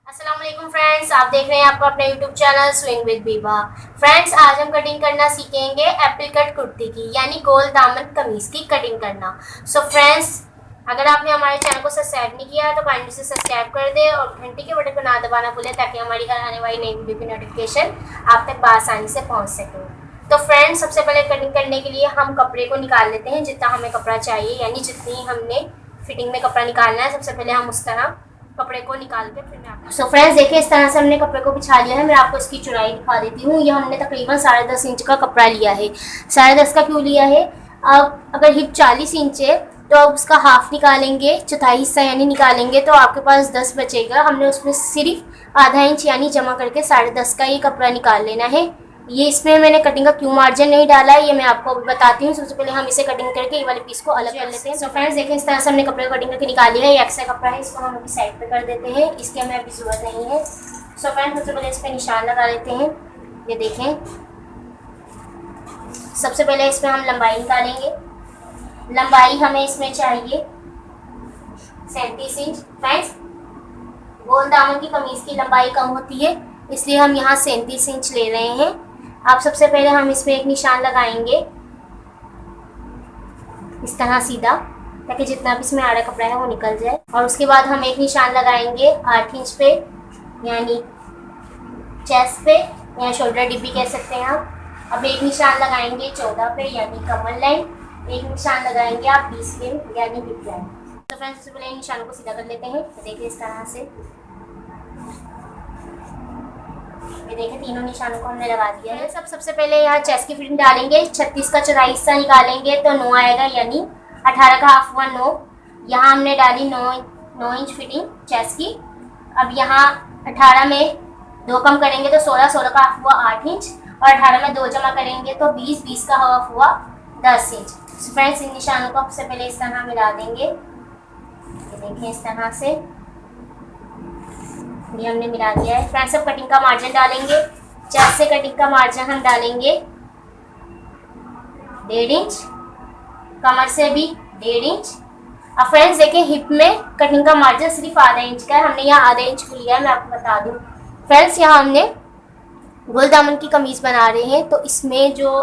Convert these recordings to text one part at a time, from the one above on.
अस्सलाम वालेकुम फ्रेंड्स, आप देख रहे हैं आपका अपना YouTube channel swing with Biba. Friends, आज हम कटिंग करना सीखेंगे एप्पल कट कुर्ती की, यानी गोल दामन कमीज की कटिंग करना। सो फ्रेंड्स, अगर आपने हमारे चैनल को सब्सक्राइब नहीं किया है तो काइंडली से सब्सक्राइब कर दे और घंटी के बटन को ना दबाना भूलें ताकि हमारी आने वाली नई वीडियो की नोटिफिकेशन आप तक आसानी से पहुँच सके। तो फ्रेंड्स, सबसे पहले कटिंग करने के लिए हम कपड़े को निकाल लेते हैं जितना हमें कपड़ा चाहिए, यानी जितनी हमने फिटिंग में कपड़ा निकालना है। सबसे पहले हम उस तरह कपड़े को निकाल के फिर मैं आपको सो फ्रेंड्स देखिए, इस तरह से हमने कपड़े को बिछा लिया है। मैं आपको इसकी चौड़ाई दिखा देती हूँ। ये हमने तकरीबन 10.5 इंच का कपड़ा लिया है। 10.5 का क्यों लिया है? अब अगर हिप 40 इंच है तो अब उसका हाफ निकालेंगे, चौथाई हिस्सा यानी निकालेंगे तो आपके पास 10 बचेगा। हमने उसमें सिर्फ आधा इंच यानी जमा करके 10.5 का ये कपड़ा निकाल लेना है। ये इसमें मैंने कटिंग का क्यों मार्जिन नहीं डाला है ये मैं आपको अभी बताती हूँ। सबसे पहले हम इसे कटिंग करके ये वाले पीस को अलग कर लेते हैं। सो फ्रेंड्स देखें, इस तरह से हमने कपड़े को कटिंग करके निकाल लिया है। ये एक्स्ट्रा कपड़ा है, इसको हम अभी साइड पे कर देते हैं, इसकी हमें अभी ज़रूरत नहीं है। सो फ्रेंड्स, सबसे पहले इस पर निशान लगा लेते हैं। ये देखें, सबसे पहले इसमें हम लंबाई निकालेंगे। लंबाई हमें इसमें चाहिए 37 इंच। फ्रेंड्स, गोल दामन की कमीज की लंबाई कम होती है, इसलिए हम यहाँ 37 इंच ले रहे हैं। अब सबसे पहले हम इसमें एक निशान लगाएंगे इस तरह सीधा, ताकि जितना भी इसमें आड़ा कपड़ा है वो निकल जाए। और उसके बाद हम एक निशान लगाएंगे 8 इंच पे, यानी चेस्ट पे या शोल्डर डिप भी कह सकते हैं आप। अब एक निशान लगाएंगे 14 पे, यानी कमर लाइन। एक निशान लगाएंगे आप 20 पे, यानी हिप लाइन। तो फ्रेंड्स, सबसे पहले इन निशानों को सीधा कर लेते हैं। तो देखिए इस तरह से, ये देखिए तीनों निशानों को हमने लगा दिया है। सबसे पहले यहाँ चेस्ट की फिटिंग डालेंगे। 36 का चौथाई हिस्सा निकालेंगे तो 9 आएगा, यानी 18 का हाफ हुआ 9। यहाँ हमने डाली 9 इंच फिटिंग चेस्ट की। अब यहाँ 18 में 2 कम करेंगे तो 16 का हाफ हुआ 8 इंच, और 18 में 2 जमा करेंगे तो 20 का हाफ हुआ 10 इंच। फ्रेंड्स, इन निशानों को सबसे पहले इस तरह मिला देंगे। देखिए इस तरह से ये हमने मिला दिया है। फ्रेंड्स, अब कटिंग का मार्जिन डालेंगे। चेस्ट से कटिंग का मार्जिन हम डालेंगे 1.5 इंच, कमर से भी 1.5 इंच। अब फ्रेंड्स देखिए, हिप में कटिंग का मार्जिन सिर्फ आधा इंच का है, हमने यहाँ आधा इंच को लिया है। मैं आपको बता दूँ फ्रेंड्स, यहाँ हमने गोल दामन की कमीज बना रहे हैं तो इसमें जो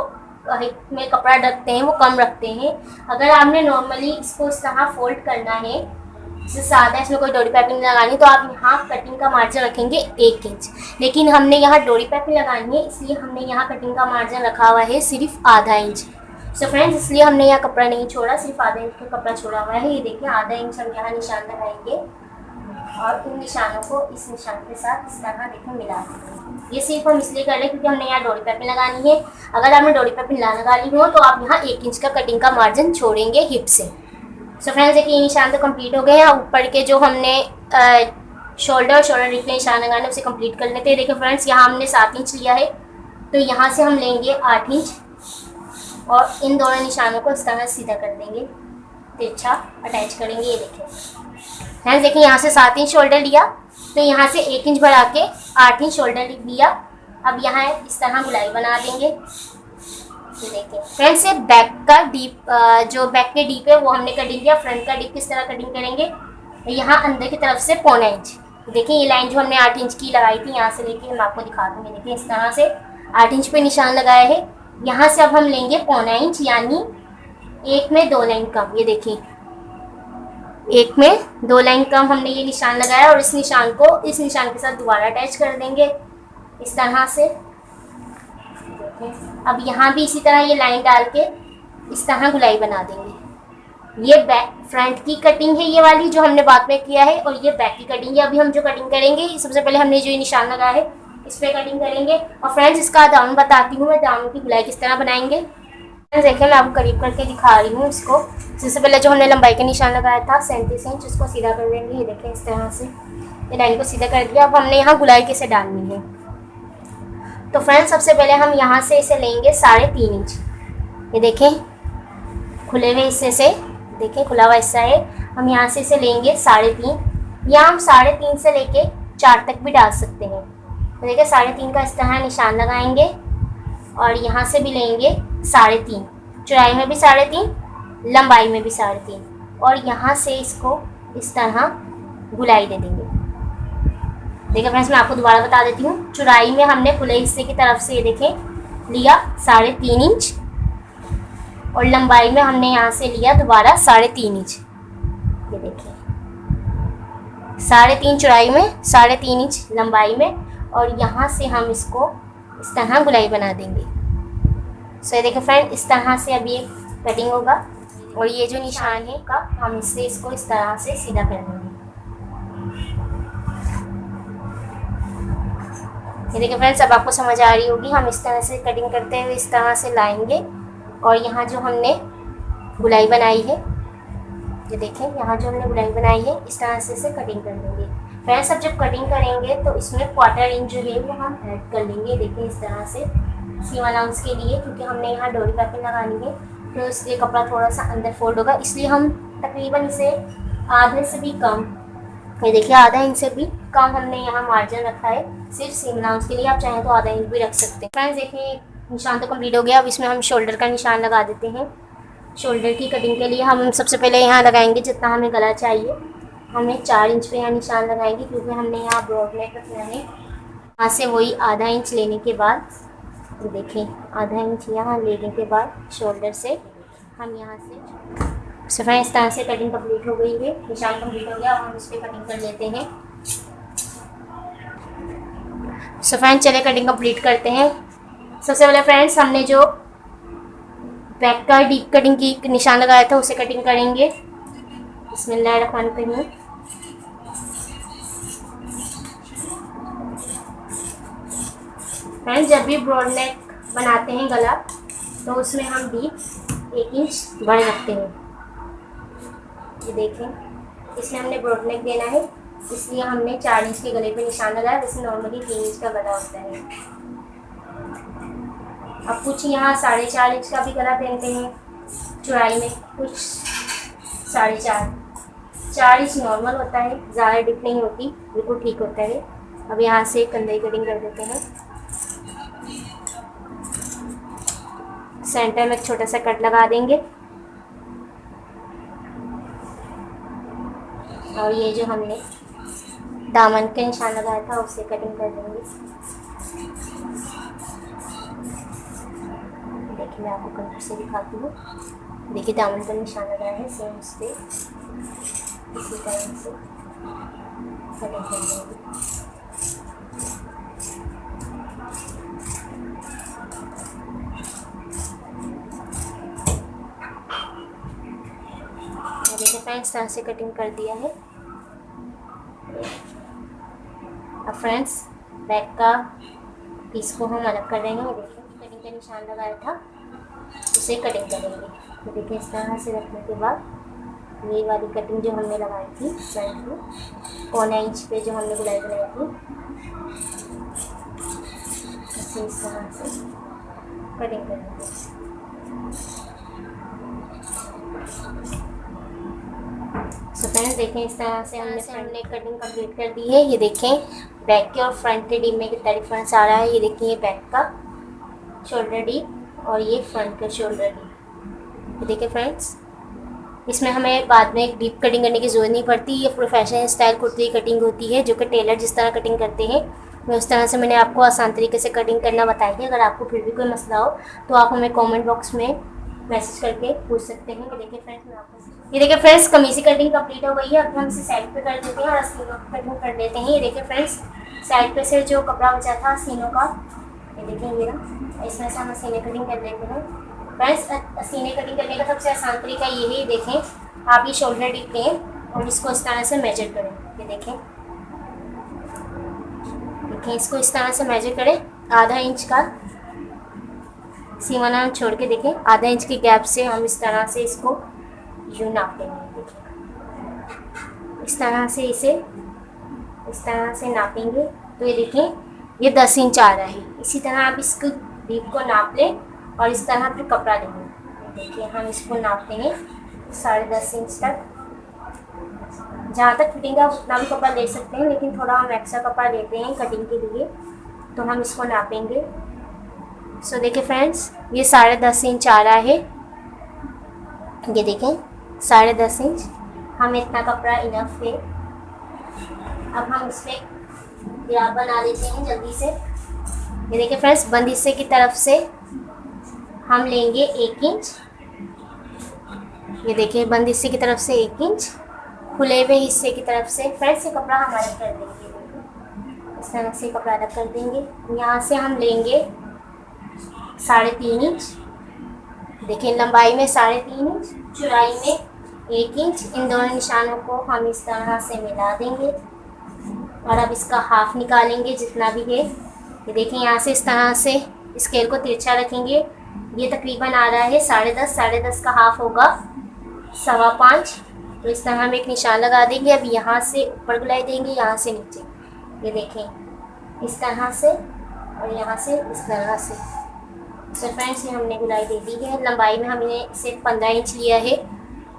हिप में कपड़ा रखते हैं वो कम रखते हैं। अगर आपने नॉर्मली इसको इस तरह फोल्ड करना है, इससे सादा, इसमें कोई डोरी पाइपिंग लगानी, तो आप यहाँ कटिंग का मार्जिन रखेंगे 1 इंच। लेकिन हमने यहाँ डोरी पाइपिंग लगानी है, इसलिए हमने यहाँ कटिंग का मार्जिन रखा हुआ है सिर्फ आधा इंच। सो फ्रेंड्स, इसलिए हमने यहाँ कपड़ा नहीं छोड़ा, सिर्फ आधा इंच का कपड़ा छोड़ा हुआ है। ये देखिए आधा इंच हम यहाँ निशान लगाएंगे और इन निशानों को इस निशान के साथ इस तरह देखिए मिला देंगे। ये सिर्फ हम इसलिए कर रहे हैं क्योंकि हमने यहाँ डोरी पाइपिंग लगानी है। अगर आपने डोरी पाइपिंग ना लगा ली हो तो आप यहाँ 1 इंच का कटिंग का मार्जिन छोड़ेंगे हिप से। सो फ्रेंड्स देखिए, ये निशान तो कंप्लीट हो गए हैं। ऊपर के जो हमने शोल्डर और शोल्डर डिप के निशान लगाने उसे कंप्लीट कर लेते हैं। देखिए फ्रेंड्स, यहाँ हमने 7 इंच लिया है तो यहाँ से हम लेंगे 8 इंच और इन दोनों निशानों को इस तरह सीधा कर देंगे, तिरछा अटैच करेंगे। ये देखिए फ्रेंड्स, देखिए यहाँ से 7 इंच शोल्डर लिया तो यहाँ से 1 इंच बढ़ा के 8 इंच शोल्डर लिया। अब यहाँ इस तरह गुलाई बना देंगे। ये देखिए फ्रेंड्स, ये बैक का डीप, जो बैक के डीप है वो हमने कटिंग किया। फ्रंट का डीप किस तरह कटिंग करेंगे, यहाँ अंदर की तरफ से 1.25 इंच। देखिए ये लाइन जो हमने 8 इंच की लगाई थी, यहाँ से लेके मैं आपको दिखा दूँगी। देखिए इस तरह से 8 इंच पे निशान लगाया है। यहाँ से अब हम लेंगे 1.25 इंच, यानी 1 में 2 लाइन कम। ये देखिए 1 में 2 लाइन कम हमने ये निशान लगाया और इस निशान को इस निशान के साथ दोबारा अटैच कर देंगे इस तरह से। अब यहाँ भी इसी तरह ये लाइन डाल के इस तरह गुलाई बना देंगे। ये बैक फ्रंट की कटिंग है, ये वाली जो हमने बाद में किया है, और ये बैक की कटिंग है। अभी हम जो कटिंग करेंगे, सबसे पहले हमने जो ये निशान लगाया है इस पर कटिंग करेंगे। और फ्रेंड्स, इसका दामन बताती हूँ मैं, दामन की गुलाई किस तरह बनाएंगे। देखिए मैं आपको करीब करके दिखा रही हूँ इसको। सबसे पहले जो हमने लंबाई का निशान लगाया था 37 इंच, उसको सीधा कर देंगे। ये देखिए इस तरह से ये लाइन को सीधा कर दिया। अब हमने यहाँ गुलाई कैसे डालनी है, तो फ्रेंड्स सबसे पहले हम यहाँ से इसे लेंगे 3.5 इंच। ये देखें खुले हुए हिस्से से, देखें खुला हुआ हिस्सा है, हम यहाँ से इसे लेंगे 3.5। या हम 3.5 से लेके 4 तक भी डाल सकते हैं। तो देखिए 3.5 का इस तरह निशान लगाएंगे और यहाँ से भी लेंगे 3.5, चौड़ाई में भी 3.5, लंबाई में भी 3.5, और यहाँ से इसको इस तरह गुलाई दे देंगे। देखिए फ्रेंड्स, मैं आपको दोबारा बता देती हूँ। चौड़ाई में हमने खुले हिस्से की तरफ से ये देखें लिया 3.5 इंच, और लंबाई में हमने यहाँ से लिया दोबारा 3.5 इंच। ये देखिए 3.5 चौड़ाई में 3.5 इंच लंबाई में, और यहाँ से हम इसको इस तरह गुलाई बना देंगे। सो ये देखिए फ्रेंड, इस तरह से अब ये कटिंग होगा, और ये जो निशान है का हम इससे इसको इस तरह से सीधा कर देंगे। ये देखिए फ्रेंड्स, अब आपको समझ आ रही होगी। हम इस तरह से कटिंग करते हुए इस तरह से लाएंगे, और यहाँ जो हमने गुलाई बनाई है, ये देखें यहाँ जो हमने गुलाई बनाई है, इस तरह से इसे कटिंग कर देंगे। फ्रेंड्स, अब जब कटिंग करेंगे तो इसमें 1/4 इंच जो है वो हम ऐड कर लेंगे। देखिए इस तरह से सीम अलाउंस के लिए, क्योंकि हमने यहाँ डोरी पाइपिंग लगानी है तो इसलिए कपड़ा थोड़ा सा अंदर फोल्ड होगा, इसलिए हम तकरीबन इसे आधे से भी कम, ये देखिए आधा इंच से भी कम हमने यहाँ मार्जिन रखा है सिर्फ सीम अलाउंस के लिए। आप चाहें तो आधा इंच भी रख सकते हैं। फ्रेंड्स देखिए निशान तो कंप्लीट हो गया। अब इसमें हम शोल्डर का निशान लगा देते हैं। शोल्डर की कटिंग के लिए हम सबसे पहले यहाँ लगाएंगे जितना हमें गला चाहिए। हमें 4 इंच पे यहाँ निशान लगाएंगे, क्योंकि हमने यहाँ ब्रॉड नेक रखना है। यहाँ से वही आधा इंच लेने के बाद, तो देखें आधा इंच यहाँ लेने के बाद शोल्डर से हम यहाँ से सफाई इस तरह से कटिंग कंप्लीट हो गई है। निशान कंप्लीट हो गया। अब हम इस पर कटिंग कर लेते हैं। सफाई चले कटिंग कंप्लीट करते हैं। सबसे पहले फ्रेंड्स हमने जो बैक का डीप कटिंग की निशान लगाया था उसे कटिंग करेंगे। बिस्मिल्लाहिर्रहमानिर्रहीम। फ्रेंड्स, जब भी ब्रॉड नेक बनाते हैं गला, तो उसमें हम डीप 1 इंच बढ़ रखते हैं। ये देखें, इसमें हमने ब्रॉड नेक देना है, इसलिए हमने 4 इंच के गले पे निशान लगाया। वैसे नॉर्मली 3 इंच का गला होता है। अब कुछ यहाँ 4.5 इंच का भी गला पहनते हैं चौड़ाई में, कुछ 4.5 इंच नॉर्मल होता है, ज़्यादा डिप नहीं होती, बिल्कुल ठीक होता है। अब यहाँ से कंधे कटिंग कर देते हैं। सेंटर में एक छोटा सा कट लगा देंगे, और ये जो हमने दामन का निशान लगाया था उससे कटिंग कर देंगे। देखिए मैं आपको कलर से दिखाती हूँ। देखिए दामन का निशान लगाया है, सेम उस पर इसी तरह से कटिंग कर देंगे। देखिए फ्रेंड्स, तरह से कटिंग कर दिया है। अब फ्रेंड्स बैक का पीस को हम अलग कर देंगे। देखिए कटिंग का निशान लगाया था उसे कटिंग करेंगे। तो देखिए इस तरह से रखने के बाद ये वाली कटिंग जो हमने लगाई थी फ्रंट में 1 इंच पे जो हमने गुलाई बनाई थी, इस तरह से कटिंग करेंगे। सो फ्रेंड्स देखें, इस तरह से हमने कटिंग कंप्लीट कर दी है। ये देखें बैक के और फ्रंट के डीप में कितना डिफरेंस आ रहा है। ये देखिए ये बैक का शोल्डर डीप और ये फ्रंट का शोल्डर डीप। ये देखिए फ्रेंड्स, इसमें हमें बाद में एक डीप कटिंग करने की ज़रूरत नहीं पड़ती। ये प्रोफेशनल स्टाइल कुर्ती कटिंग होती है, जो कि टेलर जिस तरह कटिंग करते हैं मैं उस तरह से मैंने आपको आसान तरीके से कटिंग करना बताई है। अगर आपको फिर भी कोई मसला हो तो आप हमें कमेंट बॉक्स में मैसेज करके पूछ सकते हैं। ये देखिए फ्रेंड्स कमीज की कटिंग कंप्लीट हो गई है। अब हम इसे साइड पे कर देते हैं और आस्तीनों की कटिंग कर देते हैं। ये देखिए फ्रेंड्स, साइड पे से जो कपड़ा बचा था सीनों का, ये देखिए ये ना, इसमें से हम सीने कटिंग कर लेते हैं। फ्रेंड्स सीने कटिंग करने का सबसे आसान तरीका ये है। देखें आप ये शोल्डर डीप लें और इसको इस तरह से मेजर करें। ये देखें इसको इस तरह से मेजर करें। आधा इंच का सीमा छोड़ के देखें, आधा इंच के गैप से हम इस तरह से इसको यूँ नाप लेंगे। देखिए इस तरह से इसे इस तरह से नापेंगे तो ये देखें ये 10 इंच आ रहा है। इसी तरह आप इसको डीप को नाप लें और इस तरह फिर कपड़ा लेंगे। देखिए हम इसको नापते हैं 10.5 इंच तक। जहाँ तक फिटिंग है उतना भी कपड़ा ले सकते हैं, लेकिन थोड़ा हम एक्स्ट्रा कपड़ा लेते हैं कटिंग के लिए, तो हम इसको नापेंगे। सो देखिए फ्रेंड्स ये 10.5 इंच आ रहा है। ये देखें 10.5 इंच, हमें इतना कपड़ा इनफ है। अब हम इस पर ग्राफ बना देते हैं जल्दी से। ये देखिए फ्रेंड्स, बंद हिस्से की तरफ से हम लेंगे 1 इंच। ये देखिए बंद हिस्से की तरफ से 1 इंच, खुले हुए हिस्से की तरफ से फ्रेंड्स ये कपड़ा हम अलग कर देंगे। इस तरह से कपड़ा अलग कर देंगे। यहाँ से हम लेंगे 3.5 इंच। देखिए लंबाई में 3.5 इंच, चौड़ाई में 1 इंच। इन दोनों निशानों को हम इस तरह से मिला देंगे और अब इसका हाफ निकालेंगे जितना भी है। ये देखिए यहाँ से इस तरह से स्केल को तिरछा रखेंगे। ये तकरीबन आ रहा है 10.5, 10.5 का हाफ होगा 5.25। तो इस तरह हम एक निशान लगा देंगे। अब यहाँ से ऊपर गुलाई देंगे, यहाँ से नीचे। ये देखें इस तरह से और यहाँ से इस तरह से। तो फ्रेंड्स ये हमने गुलाई दे दी है। लंबाई में हमने इसे 15 इंच लिया है।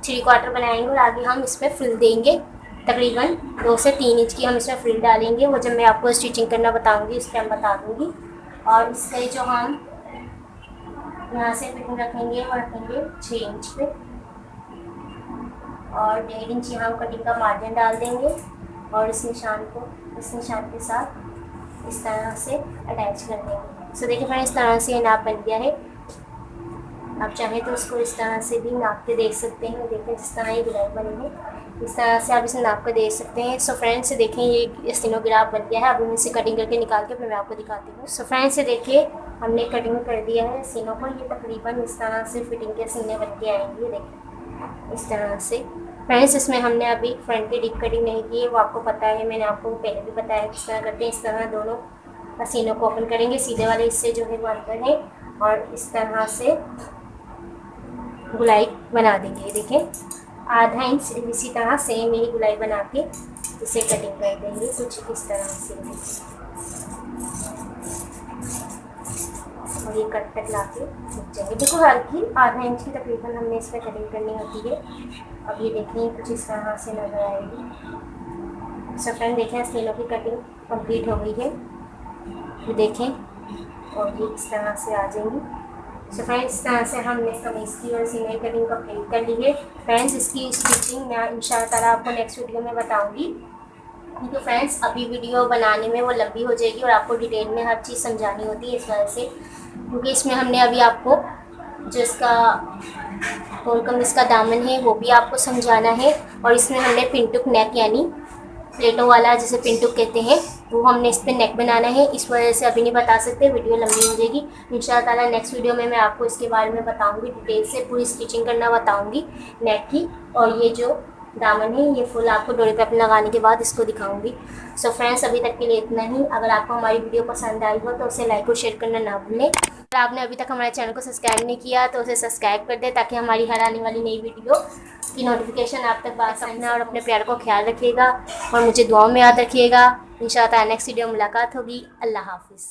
3/4 बनाएंगे और आगे हम इसमें फ्रिल देंगे। तकरीबन 2 से 3 इंच की हम इसमें फ्रिल डालेंगे। वो जब मैं आपको स्टिचिंग करना बताऊंगी इस टाइम बता दूंगी। और इससे जो हम यहाँ से फिटिंग रखेंगे वो रखेंगे 6 इंच पे और 1.5 इंच यहाँ हम कटिंग का मार्जिन डाल देंगे और इस निशान को इस निशान के साथ इस तरह से अटैच कर देंगे। सो देखिए फ्रेंड्स इस तरह से ये नाप बन गया है। आप चाहें तो उसको इस तरह से भी नाप के देख सकते हैं। देखिए जिस तरह ये गुलाई बनी है इस तरह से आप इसे नाप कर देख सकते हैं। सो फ्रेंड्स देखें ये स्टेनोग्राफ बन गया है। अब हम इसे कटिंग करके निकाल के फिर मैं आपको दिखाती हूँ। सो फ्रेंड्स देखिए हमने कटिंग कर दिया है सीनों को। ये तकरीबन इस तरह से फिटिंग के सीने बन के आएंगे। देखिए इस तरह से फ्रेंड्स इसमें हमने अभी फ्रंट की डीप कटिंग नहीं की है, वो आपको पता है, मैंने आपको पहले भी बताया किस तरह करते हैं। इस तरह दोनों सीनों को ओपन करेंगे, सीधे वाले हिस्से जो है वो अंदर है और इस तरह से गुलाई बना देंगे। देखें 1/2 इंच इसी तरह सेम यही गुलाई बना के इसे कटिंग कर देंगे कुछ इस तरह से। और ये कट तक ला के रुक जाएंगे। देखो हल्की 1/2 इंच की तकरीबन हमने इसमें कटिंग करनी होती है। अब ये देखें कुछ इस तरह से नजर आएगी। सो फ्रेंड देखें सीनों की कटिंग कंप्लीट हो गई है। ये देखें और ये इस तरह से आ जाएंगी। सो फ्रेंड्स इस तरह से हमने कमीज़ की और सीने की कटिंग कंप्लीट कर ली है। फ्रेंड्स इसकी स्टिचिंग मैं इंशाअल्लाह आपको नेक्स्ट वीडियो में बताऊंगी, क्योंकि फ्रेंड्स अभी वीडियो बनाने में वो लंबी हो जाएगी और आपको डिटेल में हर चीज़ समझानी होती है इस वजह से, क्योंकि इसमें हमने अभी आपको जो इसका गोल कमीज़ का दामन है वो भी आपको समझाना है और इसमें हमने पिंटुक नेक यानी प्लेटों वाला जिसे पिंटुक कहते हैं वो हमने इस पर नेक बनाना है। इस वजह से अभी नहीं बता सकते, वीडियो लंबी हो जाएगी। इंशाअल्लाह नेक्स्ट वीडियो में मैं आपको इसके बारे में बताऊंगी, डिटेल से पूरी स्टिचिंग करना बताऊंगी नेक की। और ये जो दामन है ये फुल आपको डोरी पे लगाने के बाद इसको दिखाऊंगी। सो फ्रेंड्स अभी तक के लिए इतना ही। अगर आपको हमारी वीडियो पसंद आई हो तो उसे लाइक और शेयर करना ना भूलें। अगर आपने अभी तक हमारे चैनल को सब्सक्राइब नहीं किया तो उसे सब्सक्राइब कर दें ताकि हमारी हर आने वाली नई वीडियो की नोटिफिकेशन आप तक बात। अपना और अपने प्यार को ख्याल रखिएगा और मुझे दुआओं में याद रखिएगा। इंशाअल्लाह नेक्स्ट वीडियो मुलाकात होगी। अल्लाह हाफिज़।